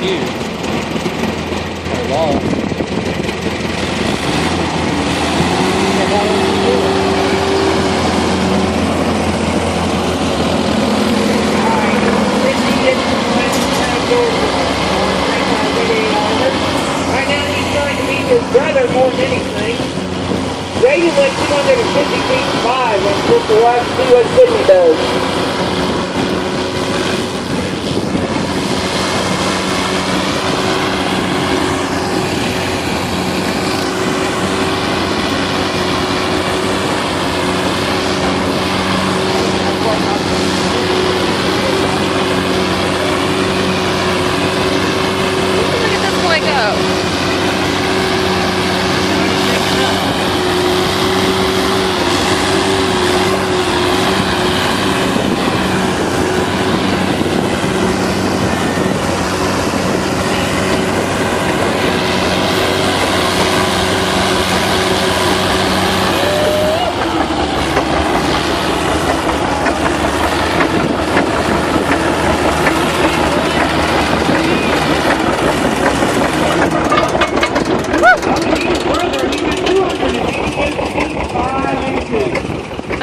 huge. They're long. Right now he's trying to meet his brother more than anything. Brady went 250 feet by and took the watch to see what Sydney does. Look at this boy go.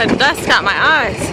The dust got my eyes.